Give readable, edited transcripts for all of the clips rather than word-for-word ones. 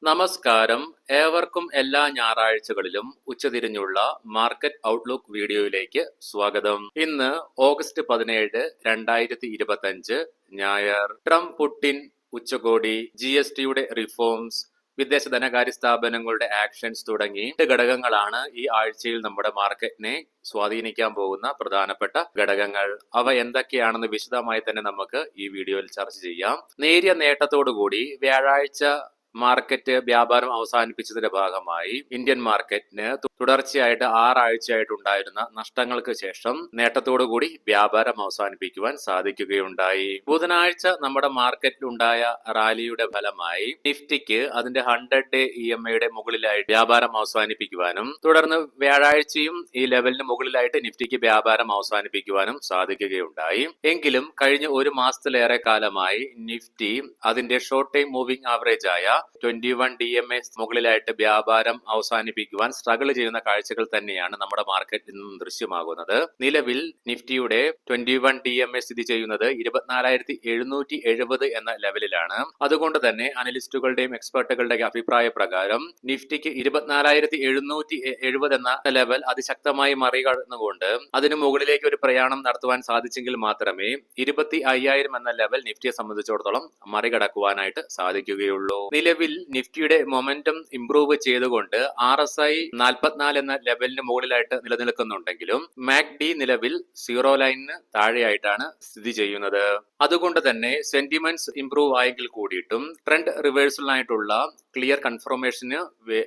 നമസ്കാരം. ഏവർക്കും എല്ലാ ഞായറാഴ്ചകളിലും ഉച്ചതിരിഞ്ഞുള്ള മാർക്കറ്റ് ഔട്ട്ലുക്ക് വീഡിയോയിലേക്ക് സ്വാഗതം. ഇന്ന് ഓഗസ്റ്റ് 17, 2025 ഞായർ. ട്രംപ് പുടിൻ ഉച്ചകോടി, GSTയുടെ റിഫോംസ്, വിദേശ ധനകാര്യ സ്ഥാപനങ്ങളുടെ ആക്ഷൻസ് തുടങ്ങി 8 ഘടകങ്ങളാണ് ഈ ആഴ്ചയിൽ നമ്മുടെ മാർക്കറ്റിനെ സ്വാധീനിക്കാൻ പോകുന്ന പ്രധാനപ്പെട്ട ഘടകങ്ങൾ. അവ എന്തൊക്കെയാണെന്ന് വിശദമായി തന്നെ നമുക്ക് ഈ വീഡിയോയിൽ ചർച്ച ചെയ്യാം. നേരിയ നേട്ടത്തോടുകൂടി വ്യാഴാഴ്ച മാർക്കറ്റ് വ്യാപാരം അവസാനിപ്പിച്ചതിന്റെ ഭാഗമായി ഇന്ത്യൻ മാർക്കറ്റിന് തുടർച്ചയായിട്ട് 6 ആഴ്ചയായിട്ടുണ്ടായിരുന്ന നഷ്ടങ്ങൾക്ക് ശേഷം നേട്ടത്തോടുകൂടി വ്യാപാരം അവസാനിപ്പിക്കുവാൻ സാധിക്കുകയുണ്ടായി. ബുധനാഴ്ച നമ്മുടെ മാർക്കറ്റിലുണ്ടായ റാലിയുടെ ഫലമായി നിഫ്റ്റിക്ക് അതിന്റെ 100-ഡേ EMAയുടെ മുകളിലായിട്ട് വ്യാപാരം അവസാനിപ്പിക്കുവാനും തുടർന്ന് വ്യാഴാഴ്ചയും ഈ ലെവലിന് മുകളിലായിട്ട് നിഫ്റ്റിക്ക് വ്യാപാരം അവസാനിപ്പിക്കുവാനും സാധിക്കുകയുണ്ടായി. എങ്കിലും കഴിഞ്ഞ ഒരു മാസത്തിലേറെ കാലമായി നിഫ്റ്റി അതിന്റെ ഷോർട്ട് ടൈം മൂവിംഗ് ആവറേജ് ആയ 21 DMA മുകളിലായിട്ട് വ്യാപാരം അവസാനിപ്പിക്കുവാൻ സ്ട്രഗിൾ ചെയ്യുന്ന കാഴ്ചകൾ തന്നെയാണ് നമ്മുടെ മാർക്കറ്റിൽ നിന്നും ദൃശ്യമാകുന്നത്. നിലവിൽ നിഫ്റ്റിയുടെ 21 DMA സ്ഥിതി ചെയ്യുന്നത് 24,770 എന്ന ലെവലിലാണ്. അതുകൊണ്ട് തന്നെ അനലിസ്റ്റുകളുടെയും എക്സ്പെർട്ടുകളുടെയും അഭിപ്രായ പ്രകാരം നിഫ്റ്റിക്ക് 24,770 എന്ന ലെവൽ അതിശക്തമായി മറികടന്നുകൊണ്ട് അതിനു മുകളിലേക്ക് ഒരു പ്രയാണം നടത്തുവാൻ സാധിച്ചെങ്കിൽ മാത്രമേ 25,000 എന്ന ലെവൽ നിഫ്റ്റിയെ സംബന്ധിച്ചിടത്തോളം മറികടക്കുവാനായിട്ട് സാധിക്കുകയുള്ളൂ. നിലവിൽ നിഫ്റ്റിയുടെ മൊമെന്റം ഇംപ്രൂവ് ചെയ്തുകൊണ്ട് RSI 44 എന്ന ലെവലിന് മുകളിലായിട്ട് നിലനിൽക്കുന്നുണ്ടെങ്കിലും MACD നിലവിൽ 0 ലൈനിന് താഴെയായിട്ടാണ് സ്ഥിതി ചെയ്യുന്നത്. അതുകൊണ്ട് തന്നെ സെന്റിമെന്റ്സ് ഇംപ്രൂവ് ആയെങ്കിൽ കൂടിയിട്ടും ട്രെൻഡ് റിവേഴ്സലിനായിട്ടുള്ള ക്ലിയർ കൺഫർമേഷന്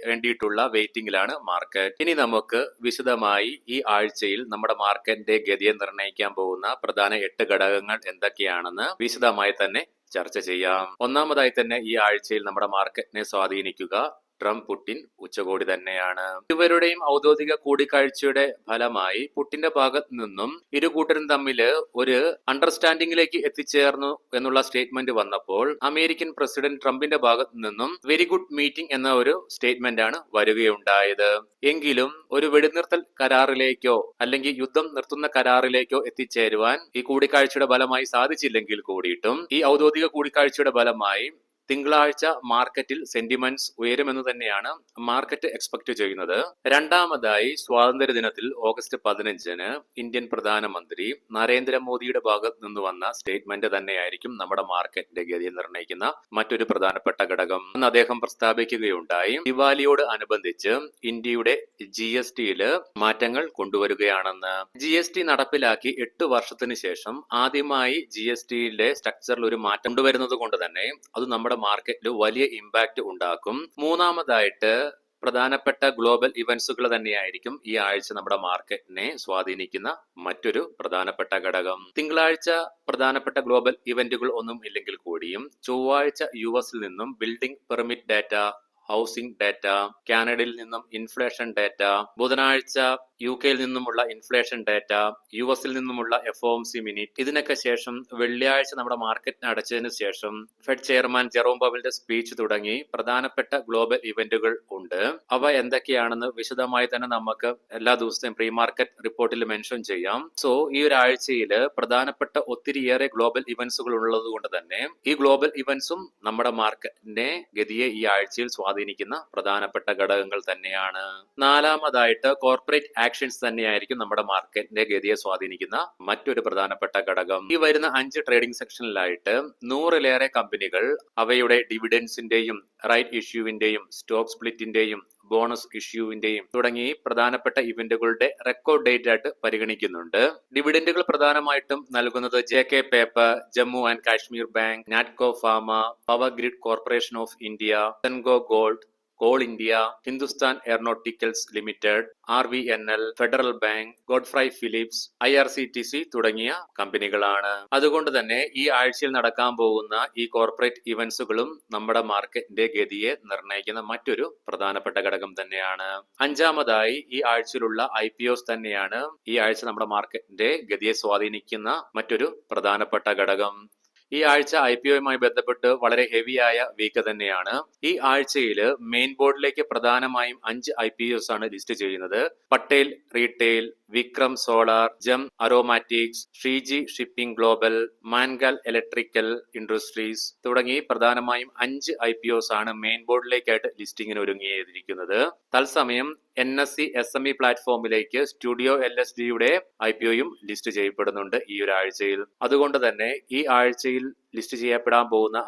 വേണ്ടിയിട്ടുള്ള വെയിറ്റിംഗിലാണ് മാർക്കറ്റ്. ഇനി നമുക്ക് വിശദമായി ഈ ആഴ്ചയിൽ നമ്മുടെ മാർക്കറ്റിന്റെ ഗതിയെ നിർണ്ണയിക്കാൻ പോകുന്ന പ്രധാന 8 ഘടകങ്ങൾ എന്തൊക്കെയാണെന്ന് വിശദമായി തന്നെ ചർച്ച ചെയ്യാം. ഒന്നാമതായി തന്നെ ഈ ആഴ്ചയിൽ നമ്മുടെ മാർക്കറ്റിനെ സ്വാധീനിക്കുക ട്രംപ് പുടിൻ ഉച്ചകോടി തന്നെയാണ്. ഇവരുടെയും ഔദ്യോഗിക കൂടിക്കാഴ്ചയുടെ ഫലമായി പുടിന്റെ ഭാഗത്ത് നിന്നും ഇരു കൂട്ടരും തമ്മിൽ ഒരു അണ്ടർസ്റ്റാൻഡിംഗിലേക്ക് എത്തിച്ചേർന്നു എന്നുള്ള സ്റ്റേറ്റ്മെന്റ് വന്നപ്പോൾ അമേരിക്കൻ പ്രസിഡന്റ് ട്രംപിന്റെ ഭാഗത്ത് നിന്നും വെരി ഗുഡ് മീറ്റിംഗ് എന്ന ഒരു സ്റ്റേറ്റ്മെന്റ് ആണ് വരികയുണ്ടായത്. എങ്കിലും ഒരു വെടിനിർത്തൽ കരാറിലേക്കോ അല്ലെങ്കിൽ യുദ്ധം നിർത്തുന്ന കരാറിലേക്കോ എത്തിച്ചേരുവാൻ ഈ കൂടിക്കാഴ്ചയുടെ ഫലമായി സാധിച്ചില്ലെങ്കിൽ കൂടിയിട്ടും ഈ ഔദ്യോഗിക കൂടിക്കാഴ്ചയുടെ ഫലമായി തിങ്കളാഴ്ച മാർക്കറ്റിൽ സെന്റിമെന്റ്സ് ഉയരുമെന്ന് തന്നെയാണ് മാർക്കറ്റ് എക്സ്പെക്ട് ചെയ്യുന്നത്. രണ്ടാമതായി സ്വാതന്ത്ര്യ ദിനത്തിൽ ഓഗസ്റ്റ് 15 ഇന്ത്യൻ പ്രധാനമന്ത്രി നരേന്ദ്രമോദിയുടെ ഭാഗത്ത് നിന്ന് വന്ന സ്റ്റേറ്റ്മെന്റ് തന്നെയായിരിക്കും നമ്മുടെ മാർക്കറ്റിന്റെ ഗതി നിർണ്ണയിക്കുന്ന മറ്റൊരു പ്രധാനപ്പെട്ട ഘടകം എന്ന് അദ്ദേഹം പ്രസ്താവിക്കുകയുണ്ടായി. ദിവാലിയോട് അനുബന്ധിച്ച് ഇന്ത്യയുടെ GSTയിൽ മാറ്റങ്ങൾ കൊണ്ടുവരികയാണെന്ന്. GST നടപ്പിലാക്കി 8 വർഷത്തിന് ശേഷം ആദ്യമായി GSTയിലെ സ്ട്രക്ചറിൽ ഒരു മാറ്റം കൊണ്ടുവരുന്നത് കൊണ്ട് തന്നെ അത് നമ്മുടെ മാർക്കറ്റിൽ വലിയ ഇമ്പാക്ട് ഉണ്ടാക്കും. മൂന്നാമതായിട്ട് പ്രധാനപ്പെട്ട ഗ്ലോബൽ ഇവന്റ്സുകൾ തന്നെയായിരിക്കും ഈ ആഴ്ച നമ്മുടെ മാർക്കറ്റിനെ സ്വാധീനിക്കുന്ന മറ്റൊരു പ്രധാനപ്പെട്ട ഘടകം. തിങ്കളാഴ്ച പ്രധാനപ്പെട്ട ഗ്ലോബൽ ഇവന്റുകൾ ഒന്നും ഇല്ലെങ്കിൽ കൂടിയും ചൊവ്വാഴ്ച US നിന്നും building permit data, housing data, കാനഡയിൽ നിന്നും ഇൻഫ്ലേഷൻ ഡാറ്റ, ബുധനാഴ്ച UK നിന്നുമുള്ള ഇൻഫ്ലേഷൻ ഡാറ്റ, US നിന്നുമുള്ള FOMC മിനിറ്റ്, ഇതിനൊക്കെ ശേഷം വെള്ളിയാഴ്ച നമ്മുടെ മാർക്കറ്റിന് അടച്ചതിന് ശേഷം ഫെഡ് ചെയർമാൻ ജെറോം പവലിന്റെ സ്പീച്ച് തുടങ്ങി പ്രധാനപ്പെട്ട ഗ്ലോബൽ ഇവന്റുകൾ ഉണ്ട്. അവ എന്തൊക്കെയാണെന്ന് വിശദമായി തന്നെ നമുക്ക് എല്ലാ ദിവസത്തെയും പ്രീ മാർക്കറ്റ് റിപ്പോർട്ടിൽ മെൻഷൻ ചെയ്യാം. സോ ഈ ഒരു ആഴ്ചയിൽ പ്രധാനപ്പെട്ട ഒത്തിരിയേറെ ഗ്ലോബൽ ഇവന്റ്സുകൾ ഉള്ളത് കൊണ്ട് തന്നെ ഈ ഗ്ലോബൽ ഇവന്റ്സും നമ്മുടെ മാർക്കറ്റിന്റെ ഗതിയെ ഈ ആഴ്ചയിൽ സ്വാധീനിക്കുന്ന പ്രധാനപ്പെട്ട ഘടകങ്ങൾ തന്നെയാണ്. നാലാമതായിട്ട് കോർപ്പറേറ്റ് ആക്ഷൻസ് തന്നെയായിരിക്കും നമ്മുടെ മാർക്കറ്റിന്റെ ഗതിയെ സ്വാധീനിക്കുന്ന മറ്റൊരു പ്രധാനപ്പെട്ട ഘടകം. ഈ വരുന്ന 5 ട്രേഡിംഗ് സെക്ഷനിലായിട്ട് 100-ലേറെ കമ്പനികൾ അവയുടെ ഡിവിഡൻസിന്റെയും റൈറ്റ് ഇഷ്യൂവിന്റെയും സ്റ്റോക്ക് സ്പ്ലിറ്റിന്റെയും ബോണസ് ഇഷ്യൂവിന്റെയും തുടങ്ങി പ്രധാനപ്പെട്ട ഇവന്റുകളുടെ റെക്കോർഡ് ഡേറ്റ് ആയിട്ട് പരിഗണിക്കുന്നുണ്ട്. ഡിവിഡൻഡുകൾ പ്രധാനമായിട്ടും നൽകുന്നത് JK paper, Jammu and Kashmir bank, Natco pharma, power grid corporation of India, Senco gold, coal India, Hindustan aeronauticals limited, RVNL, federal bank, Godfrey Phillips, IRCTC തുടങ്ങിയ കമ്പനികളാണ്. അതുകൊണ്ട് തന്നെ ഈ ആഴ്ചയിൽ നടക്കാൻ പോകുന്ന ഈ കോർപ്പറേറ്റ് ഇവന്റ്സുകളും നമ്മുടെ മാർക്കറ്റിന്റെ ഗതിയെ നിർണ്ണയിക്കുന്ന മറ്റൊരു പ്രധാനപ്പെട്ട ഘടകം തന്നെയാണ്. അഞ്ചാമതായി ഈ ആഴ്ചയിലുള്ള IPOs തന്നെയാണ് ഈ ആഴ്ച നമ്മുടെ മാർക്കറ്റിന്റെ ഗതിയെ സ്വാധീനിക്കുന്ന മറ്റൊരു പ്രധാനപ്പെട്ട ഘടകം. ഈ ആഴ്ച IPOയുമായി ബന്ധപ്പെട്ട് വളരെ ഹെവിയായ വീക്ക് തന്നെയാണ്. ഈ ആഴ്ചയിൽ മെയിൻ ബോർഡിലേക്ക് പ്രധാനമായും 5 IPOs ആണ് ലിസ്റ്റ് ചെയ്യുന്നത്. പട്ടേൽ റീറ്റെയിൽ, വിക്രം സോളാർ, ജം aromatics, Shreeji shipping global, Mangal electrical industries തുടങ്ങി പ്രധാനമായും 5 IPOs ആണ് മെയിൻ ബോർഡിലേക്കായിട്ട് ലിസ്റ്റിംഗിന് ഒരുങ്ങിയിരിക്കുന്നത്. തത്സമയം NSE SME പ്ലാറ്റ്ഫോമിലേക്ക് സ്റ്റുഡിയോ LSDയുടെ IPOയും ലിസ്റ്റ് ചെയ്യപ്പെടുന്നുണ്ട് ഈ ഒരു ആഴ്ചയിൽ. അതുകൊണ്ട് തന്നെ ഈ ആഴ്ചയിൽ ലിസ്റ്റ് ചെയ്യപ്പെടാൻ പോകുന്ന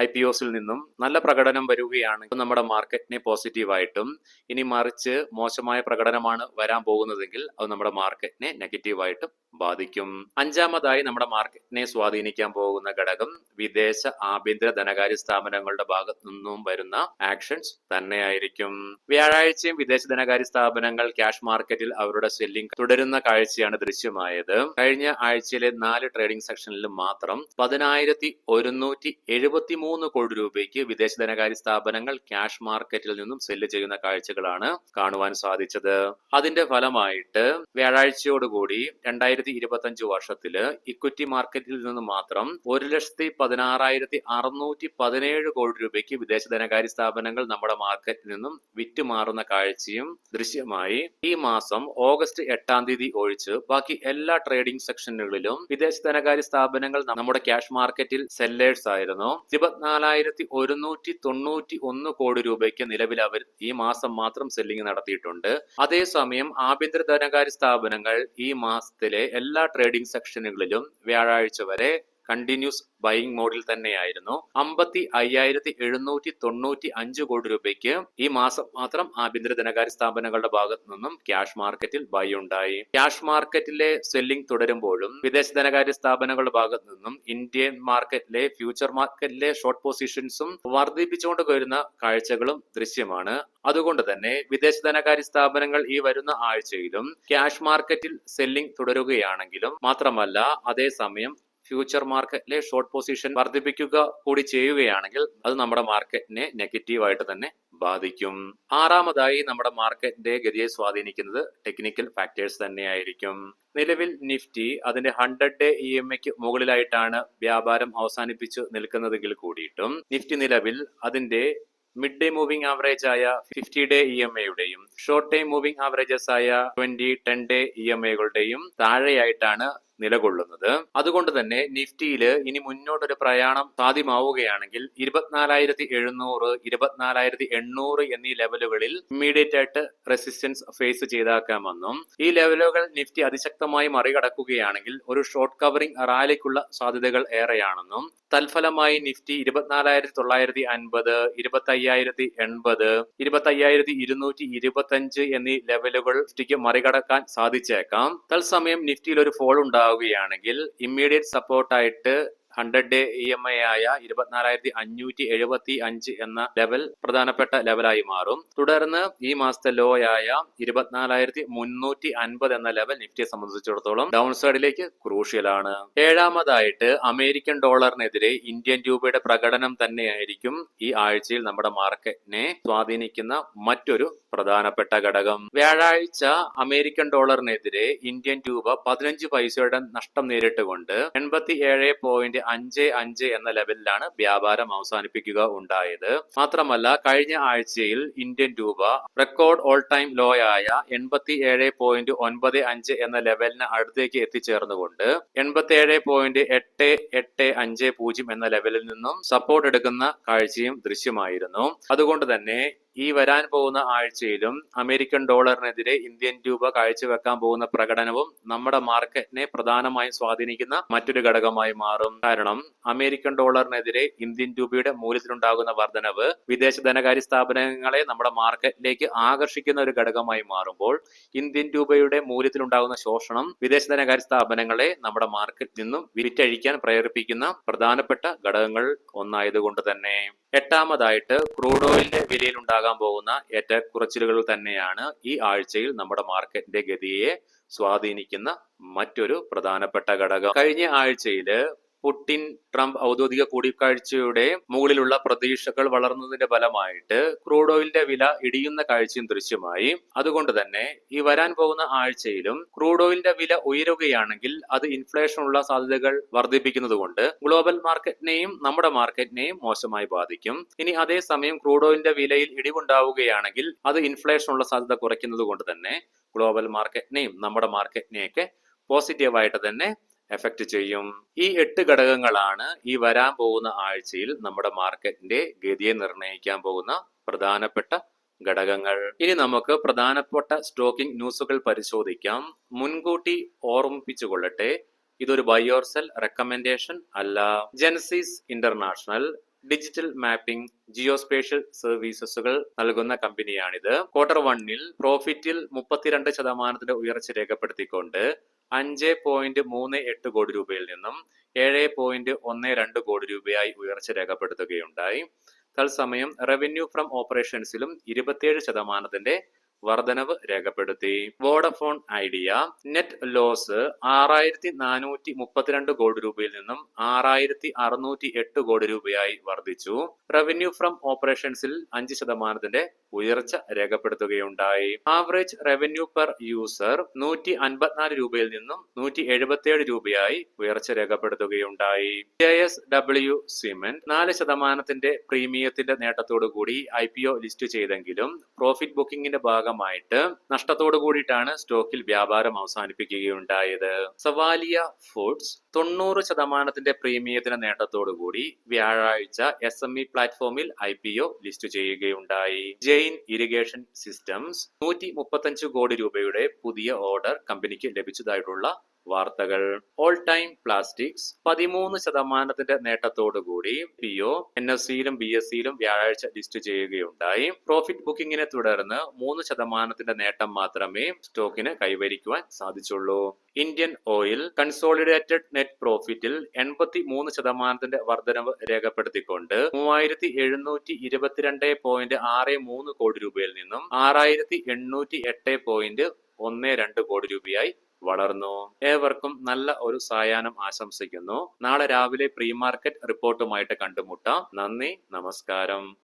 IPOസിൽ നിന്നും നല്ല പ്രകടനം വരികയാണെങ്കിൽ നമ്മുടെ മാർക്കറ്റിനെ പോസിറ്റീവായിട്ടും, ഇനി മറിച്ച് മോശമായ പ്രകടനമാണ് വരാൻ പോകുന്നതെങ്കിൽ അത് നമ്മുടെ മാർക്കറ്റിനെ നെഗറ്റീവായിട്ടും ബാധിക്കും. അഞ്ചാമതായി നമ്മുടെ മാർക്കറ്റിനെ സ്വാധീനിക്കാൻ പോകുന്ന ഘടകം വിദേശ ആഭ്യന്തര ധനകാര്യ സ്ഥാപനങ്ങളുടെ ഭാഗത്തു നിന്നും വരുന്ന ആക്ഷൻസ് തന്നെയായിരിക്കും. വ്യാഴാഴ്ചയും വിദേശ ധനകാര്യ സ്ഥാപനങ്ങൾ ക്യാഷ് മാർക്കറ്റിൽ അവരുടെ സെല്ലിംഗ് തുടരുന്ന കാഴ്ചയാണ് ദൃശ്യമായത്. കഴിഞ്ഞ ആഴ്ചയിലെ 4 ട്രേഡിംഗ് സെക്ഷനിലും മാത്രം 10,173 കോടി രൂപയ്ക്ക് വിദേശ ധനകാര്യ സ്ഥാപനങ്ങൾ ക്യാഷ് മാർക്കറ്റിൽ നിന്നും സെല്ല് ചെയ്യുന്ന കാഴ്ചകളാണ് കാണുവാൻ സാധിച്ചത്. അതിന്റെ ഫലമായിട്ട് വ്യാഴാഴ്ചയോടുകൂടി 2025 വർഷത്തില് ഇക്വിറ്റി മാർക്കറ്റിൽ നിന്ന് മാത്രം 1,16,617 കോടി രൂപയ്ക്ക് വിദേശ ധനകാര്യ സ്ഥാപനങ്ങൾ നമ്മുടെ മാർക്കറ്റിൽ നിന്നും വിറ്റുമാറുന്ന കാഴ്ചയും ദൃശ്യമായി. ഈ മാസം ഓഗസ്റ്റ് 8 തീയതി ഒഴിച്ച് ബാക്കി എല്ലാ ട്രേഡിംഗ് സെക്ഷനുകളിലും വിദേശ ധനകാര്യ സ്ഥാപനങ്ങൾ നമ്മുടെ ക്യാഷ് മാർക്കറ്റിൽ സെല്ലേഴ്സ് ആയിരുന്നു. 24,191 കോടി രൂപയ്ക്ക് നിലവിൽ അവർ ഈ മാസം മാത്രം സെല്ലിംഗ് നടത്തിയിട്ടുണ്ട്. അതേസമയം ആഭ്യന്തര ധനകാര്യ സ്ഥാപനങ്ങൾ ഈ മാസത്തിലെ എല്ലാ ട്രേഡിംഗ് സെക്ഷനുകളിലും വ്യാഴാഴ്ച വരെ കണ്ടിന്യൂസ് ബൈയിങ് മോഡിൽ തന്നെയായിരുന്നു. 55,795 കോടി രൂപയ്ക്ക് ഈ മാസം മാത്രം ആഭ്യന്തര ധനകാര്യ സ്ഥാപനങ്ങളുടെ ഭാഗത്തു നിന്നും ക്യാഷ് മാർക്കറ്റിൽ ബൈ ഉണ്ടായി. ക്യാഷ് മാർക്കറ്റിലെ സെല്ലിംഗ് തുടരുമ്പോഴും വിദേശ ധനകാര്യ സ്ഥാപനങ്ങളുടെ ഭാഗത്തു നിന്നും ഇന്ത്യൻ മാർക്കറ്റിലെ ഫ്യൂച്ചർ മാർക്കറ്റിലെ ഷോർട്ട് പൊസിഷൻസും വർദ്ധിപ്പിച്ചുകൊണ്ട് വരുന്ന കാഴ്ചകളും ദൃശ്യമാണ്. അതുകൊണ്ട് തന്നെ വിദേശ ധനകാര്യ സ്ഥാപനങ്ങൾ ഈ വരുന്ന ആഴ്ചയിലും ക്യാഷ് മാർക്കറ്റിൽ സെല്ലിംഗ് തുടരുകയാണെങ്കിലും മാത്രമല്ല അതേസമയം ഫ്യൂച്ചർ മാർക്കറ്റിലെ ഷോർട്ട് പൊസിഷൻ വർദ്ധിപ്പിക്കുക കൂടി ചെയ്യുകയാണെങ്കിൽ അത് നമ്മുടെ മാർക്കറ്റിനെ നെഗറ്റീവായിട്ട് തന്നെ ബാധിക്കും. ആറാമതായി നമ്മുടെ മാർക്കറ്റിന്റെ ഗതിയെ സ്വാധീനിക്കുന്നത് ടെക്നിക്കൽ ഫാക്ടേഴ്സ് തന്നെയായിരിക്കും. നിലവിൽ നിഫ്റ്റി അതിന്റെ 100-day EMAയ്ക്ക് മുകളിലായിട്ടാണ് വ്യാപാരം അവസാനിപ്പിച്ചു നിൽക്കുന്നതെങ്കിൽ കൂടിയിട്ടും നിഫ്റ്റി നിലവിൽ അതിന്റെ മിഡ് ഡേ മൂവിംഗ് ആവറേജ് ആയ 50-day EMAയുടെയും ഷോർട്ട് ടൈം മൂവിംഗ് ആവറേജസ് ആയ 20-10-day EMAകളുടെയും താഴെയായിട്ടാണ് നിലകൊള്ളുന്നത്. അതുകൊണ്ട് തന്നെ നിഫ്റ്റിയിൽ ഇനി മുന്നോട്ടൊരു പ്രയാണം സാധ്യമാവുകയാണെങ്കിൽ 24,700, 24,800 എന്നീ ലെവലുകളിൽ ഇമ്മീഡിയറ്റ് ആയിട്ട് റെസിസ്റ്റൻസ് ഫേസ് ചെയ്താക്കാമെന്നും ഈ ലെവലുകൾ നിഫ്റ്റി അതിശക്തമായി മറികടക്കുകയാണെങ്കിൽ ഒരു ഷോർട്ട് കവറിംഗ് റാലിക്കുള്ള സാധ്യതകൾ ഏറെയാണെന്നും തൽഫലമായി നിഫ്റ്റി 24,950, 25,080, 25,225 എന്നീ ലെവലുകൾ നിഫ്റ്റിക്ക് മറികടക്കാൻ സാധിച്ചേക്കാം. തത്സമയം നിഫ്റ്റിയിൽ ഒരു ഫോൾ ഉണ്ടാവുകയാണെങ്കിൽ ഇമ്മീഡിയറ്റ് സപ്പോർട്ടായിട്ട് 100-day EMA ആയ 24,575 എന്ന ലെവൽ പ്രധാനപ്പെട്ട ലെവലായി മാറും. തുടർന്ന് ഈ മാസത്തെ ലോ ആയ 24,350 എന്ന ലെവൽ നിഫ്റ്റിയെ സംബന്ധിച്ചിടത്തോളം ഡൗൺ സൈഡിലേക്ക് ക്രൂഷ്യലാണ്. ഏഴാമതായിട്ട് അമേരിക്കൻ ഡോളറിനെതിരെ ഇന്ത്യൻ രൂപയുടെ പ്രകടനം തന്നെയായിരിക്കും ഈ ആഴ്ചയിൽ നമ്മുടെ മാർക്കറ്റിനെ സ്വാധീനിക്കുന്ന മറ്റൊരു പ്രധാനപ്പെട്ട ഘടകം. വ്യാഴാഴ്ച അമേരിക്കൻ ഡോളറിനെതിരെ ഇന്ത്യൻ രൂപ 15 പൈസയുടെ നഷ്ടം നേരിട്ടുകൊണ്ട് 87.55 എന്ന ലെവലിലാണ് വ്യാപാരം അവസാനിപ്പിക്കുക ഉണ്ടായത്. മാത്രമല്ല കഴിഞ്ഞ ആഴ്ചയിൽ ഇന്ത്യൻ രൂപ റെക്കോർഡ് ഓൾ ടൈം ലോ ആയ 87.95 എന്ന ലെവലിന് അടുത്തേക്ക് എത്തിച്ചേർന്നുകൊണ്ട് 87.8850 എന്ന ലെവലിൽ നിന്നും സപ്പോർട്ട് എടുക്കുന്ന കാഴ്ചയും ദൃശ്യമായിരുന്നു. അതുകൊണ്ട് തന്നെ ഈ വരാൻ പോകുന്ന ആഴ്ചയിലും അമേരിക്കൻ ഡോളറിനെതിരെ ഇന്ത്യൻ രൂപ കാഴ്ചവെക്കാൻ പോകുന്ന പ്രകടനവും നമ്മുടെ മാർക്കറ്റിനെ പ്രധാനമായും സ്വാധീനിക്കുന്ന മറ്റൊരു ഘടകമായി മാറും. കാരണം അമേരിക്കൻ ഡോളറിനെതിരെ ഇന്ത്യൻ രൂപയുടെ മൂല്യത്തിലുണ്ടാകുന്ന വർധനവ് വിദേശ ധനകാര്യ സ്ഥാപനങ്ങളെ നമ്മുടെ മാർക്കറ്റിലേക്ക് ആകർഷിക്കുന്ന ഒരു ഘടകമായി മാറുമ്പോൾ ഇന്ത്യൻ രൂപയുടെ മൂല്യത്തിലുണ്ടാകുന്ന ശോഷണം വിദേശ ധനകാര്യ സ്ഥാപനങ്ങളെ നമ്മുടെ മാർക്കറ്റിൽ നിന്നും വിറ്റഴിക്കാൻ പ്രേരിപ്പിക്കുന്ന പ്രധാനപ്പെട്ട ഘടകങ്ങൾ ഒന്നായതുകൊണ്ട് തന്നെ. എട്ടാമതായിട്ട് ക്രൂഡ് ഓയിലിന്റെ വിലയിൽ ഉണ്ടാകാൻ പോകുന്ന ഏറ്റക്കുറച്ചിലുകൾ തന്നെയാണ് ഈ ആഴ്ചയിൽ നമ്മുടെ മാർക്കറ്റിന്റെ ഗതിയെ സ്വാധീനിക്കുന്ന മറ്റൊരു പ്രധാനപ്പെട്ട ഘടകം. കഴിഞ്ഞ ആഴ്ചയില് പുടിൻ ട്രംപ് ഔദ്യോഗിക കൂടിക്കാഴ്ചയുടെ മുകളിലുള്ള പ്രതീക്ഷകൾ വളർന്നതിന്റെ ഫലമായിട്ട് ക്രൂഡ് ഓയിലിന്റെ വില ഇടിയുന്ന കാഴ്ചയും ദൃശ്യമായി. അതുകൊണ്ട് തന്നെ ഈ വരാൻ പോകുന്ന ആഴ്ചയിലും ക്രൂഡ് ഓയിലിന്റെ വില ഉയരുകയാണെങ്കിൽ അത് ഇൻഫ്ലേഷനുള്ള സാധ്യതകൾ വർദ്ധിപ്പിക്കുന്നത് കൊണ്ട് ഗ്ലോബൽ മാർക്കറ്റിനെയും നമ്മുടെ മാർക്കറ്റിനെയും മോശമായി ബാധിക്കും. ഇനി അതേസമയം ക്രൂഡ് ഓയിലിന്റെ വിലയിൽ ഇടിവുണ്ടാവുകയാണെങ്കിൽ അത് ഇൻഫ്ലേഷനുള്ള സാധ്യത കുറയ്ക്കുന്നത് കൊണ്ട് തന്നെ ഗ്ലോബൽ മാർക്കറ്റിനെയും നമ്മുടെ മാർക്കറ്റിനെയൊക്കെ പോസിറ്റീവായിട്ട് തന്നെ എഫക്റ്റ് ചെയ്യും. ഈ 8 ഘടകങ്ങളാണ് ഈ വരാൻ പോകുന്ന ആഴ്ചയിൽ നമ്മുടെ മാർക്കറ്റിന്റെ ഗതിയെ നിർണ്ണയിക്കാൻ പോകുന്ന പ്രധാനപ്പെട്ട ഘടകങ്ങൾ. ഇനി നമുക്ക് പ്രധാനപ്പെട്ട സ്റ്റോക്കിംഗ് ന്യൂസുകൾ പരിശോധിക്കാം. മുൻകൂട്ടി ഓർമ്മിപ്പിച്ചുകൊള്ളട്ടെ, ഇതൊരു ബൈ ഓർ സെൽ റെക്കമെൻഡേഷൻ അല്ല. Genesys international digital mapping geospatial സർവീസസുകൾ നൽകുന്ന കമ്പനിയാണിത്. Q1 പ്രോഫിറ്റിൽ 32% ഉയർച്ച രേഖപ്പെടുത്തിക്കൊണ്ട് 5.38 കോടി രൂപയിൽ നിന്നും 7.12 കോടി രൂപയായി ഉയർച്ച രേഖപ്പെടുത്തുകയുണ്ടായി. തത്സമയം റവന്യൂ ഫ്രം ഓപ്പറേഷൻസിലും 27% വർധനവ് രേഖപ്പെടുത്തി. വോഡഫോൺ ഐഡിയ നെറ്റ് ലോസ് 6432 കോടി രൂപയിൽ നിന്നും 6608 കോടി രൂപയായി വർദ്ധിച്ചു. റവന്യൂ ഫ്രം ഓപ്പറേഷൻസിൽ 5% ഉയർച്ച രേഖപ്പെടുത്തുകയുണ്ടായി. ആവറേജ് റവന്യൂ പെർ യൂസർ 154 രൂപയിൽ നിന്നും 177 രൂപയായി ഉയർച്ച രേഖപ്പെടുത്തുകയുണ്ടായി. JSW സിമന്റ് 4% പ്രീമിയത്തിന്റെ നേട്ടത്തോടു കൂടി IPO ലിസ്റ്റ് ചെയ്തെങ്കിലും പ്രോഫിറ്റ് ബുക്കിംഗിന്റെ ഭാഗമായിട്ട് നഷ്ടത്തോടു കൂടിയിട്ടാണ് സ്റ്റോക്കിൽ വ്യാപാരം അവസാനിപ്പിക്കുകയുണ്ടായത്. സവാലിയ ഫുഡ്സ് 90% പ്രീമിയത്തിന്റെ നേട്ടത്തോടു കൂടി വ്യാഴാഴ്ച SME പ്ലാറ്റ്ഫോമിൽ IPO ലിസ്റ്റ് ചെയ്യുകയുണ്ടായി. ജെയിൻ ഇറിഗേഷൻ സിസ്റ്റംസ് 135 കോടി രൂപയുടെ പുതിയ ഓർഡർ കമ്പനിക്ക് ലഭിച്ചതായിട്ടുള്ള വാർത്തകൾ. ഓൾ ടൈം പ്ലാസ്റ്റിക്സ് 13% നേട്ടത്തോടുകൂടി PO NSEയിലും BSEയിലും വ്യാഴാഴ്ച ലിസ്റ്റ് ചെയ്യുകയുണ്ടായി. പ്രോഫിറ്റ് ബുക്കിംഗിനെ തുടർന്ന് 3% നേട്ടം മാത്രമേ സ്റ്റോക്കിന് കൈവരിക്കുവാൻ സാധിച്ചുള്ളൂ. ഇന്ത്യൻ ഓയിൽ കൺസോളിഡേറ്റഡ് നെറ്റ് പ്രോഫിറ്റിൽ 83% വർധനവ് രേഖപ്പെടുത്തിക്കൊണ്ട് 3722.63 കോടി രൂപയിൽ നിന്നും 6808.12 കോടി രൂപയായി വളർന്നു. ഏവർക്കും നല്ല ഒരു സായാഹ്നം ആശംസിക്കുന്നു. നാളെ രാവിലെ പ്രീ മാർക്കറ്റ് റിപ്പോർട്ടുമായിട്ട് കണ്ടുമുട്ടാം. നന്ദി, നമസ്കാരം.